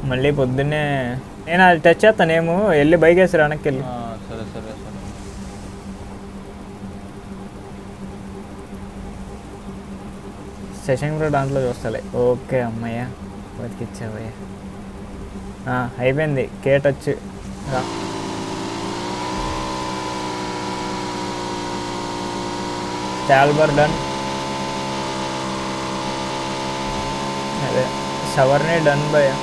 మళ్ళీ పొద్దున్నే నేను అది టచ్ చేస్తానేమో వెళ్ళి బైక్ వేసి వెనక్కి వెళ్ళి. సరే సరే సరే. సెషన్ కూడా దాంట్లో చూస్తాలే. ఓకే అమ్మయ్య బతికిచ్చావయ్యా. అయిపోయింది కే టచ్. స్టాల్బర్ డన్. అదే షవర్ని డన్ భయ్యా.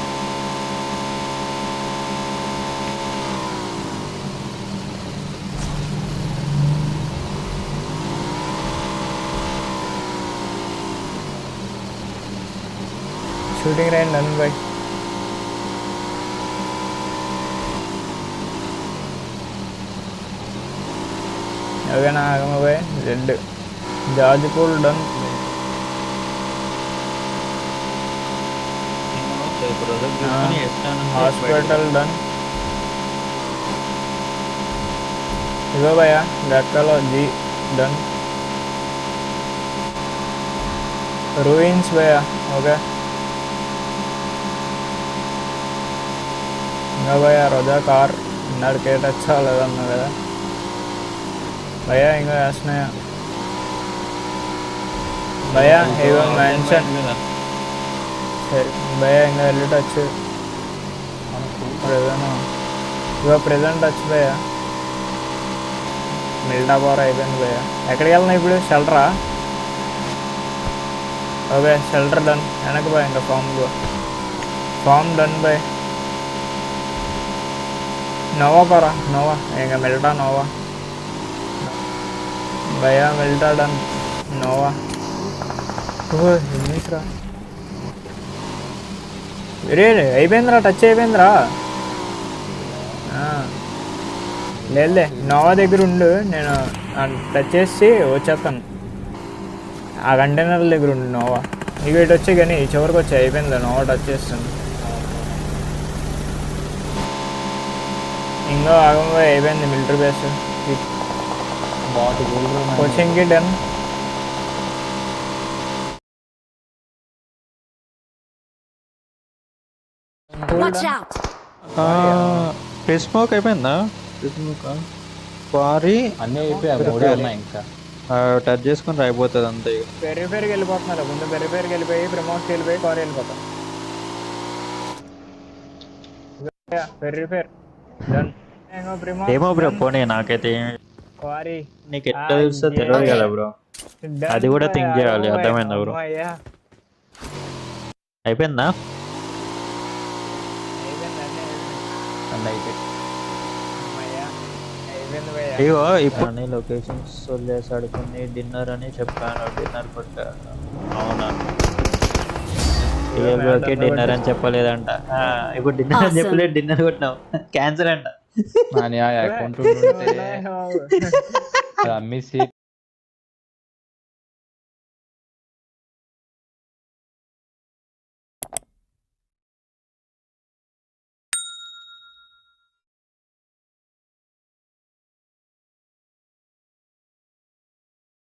షూటింగ్ రేంజ్ డన్ బై. ఎవరైనా ఆగమ బాయ్. రెడ్ జాజిపూల్ డన్. Hospital done. ఇగో భయ్యా గక్కలో జీ డన్. రూయిన్స్ భయ్యా. ఓకే ఇంకా భయ్యా రోజా కార్ ఇన్నాడు కేట్ వచ్చా లేదన్నా కదా భయ్యా. ఇంకా వేస్తున్నాయా భయ్యా ఇగో మెన్షన్. సరే భయ్యా ఇంకా వెళ్ళి టచ్ ఏదైనా ఇగో ప్రెజెంట్ టచ్ భయ్యా. మిల్టా పవర్ అయిపోయింది భయ్యా. ఎక్కడికి వెళ్తున్నా ఇప్పుడు? షెల్టరా? Okay shelter done. వెనక్కి బాయ్ ఇంకా ఫామ్ డన్ బాయ్. నోవా పరా నోవా ఇంకా మిల్టా నోవా భయ్యా. మిల్టా డన్. నోవా ఎన్నిరా రే అయిపోయిందిరా. టచ్ అయిపోయిందిరా. లేదులే నోవా దగ్గర ఉండు. నేను టచ్ చేసి వచ్చేస్తాను. ఆ కంటైనర్ల దగ్గర ఉండు నోవా. ఇక ఇటు వచ్చి కానీ చివరికి వచ్చి అయిపోయింది. నోవా టచ్ చేస్తాను. ఇంకా ఆగంగా అయిపోయింది మిలిటరీ బేస్. కోచింగ్కి డన్. స్మోక్ అయిపోయిందా? క్వారీ అన్నీ అయిపోయాయి. ఇంకా టచ్ చేసుకుని రాయిపోతుంది అంతే. పెరిఫేర్కి వెళ్ళిపోతున్నారు. ముందు పెరిఫేర్కి వెళ్ళిపోయి ప్రమోట్కి వెళ్ళిపోయి కార్ వెళ్ళిపోతాం. పెరిఫేర్ డన్. ఏమో బ్రో పోనీ నాకైతే క్వారీ నీకు ఎట్లా తెలుస్తో తెలియదు కదా బ్రో. అది కూడా థింక్ చేయాలి. అర్థమైందా బ్రో? అయిపోయిందా? ఇగో ఇప్పుడు అన్ని లొకేషన్స్ వదిలేసాడు. కొన్ని డిన్నర్ అని చెప్పాను. డిన్నర్ కొట్టాను. అవునా? ఓకే డిన్నర్ అని చెప్పలేదంట. ఇప్పుడు డిన్నర్ అని చెప్పలేదు. డిన్నర్ కొట్టినావు క్యాన్సర్ అంట. అకౌంట్ అమ్మేసి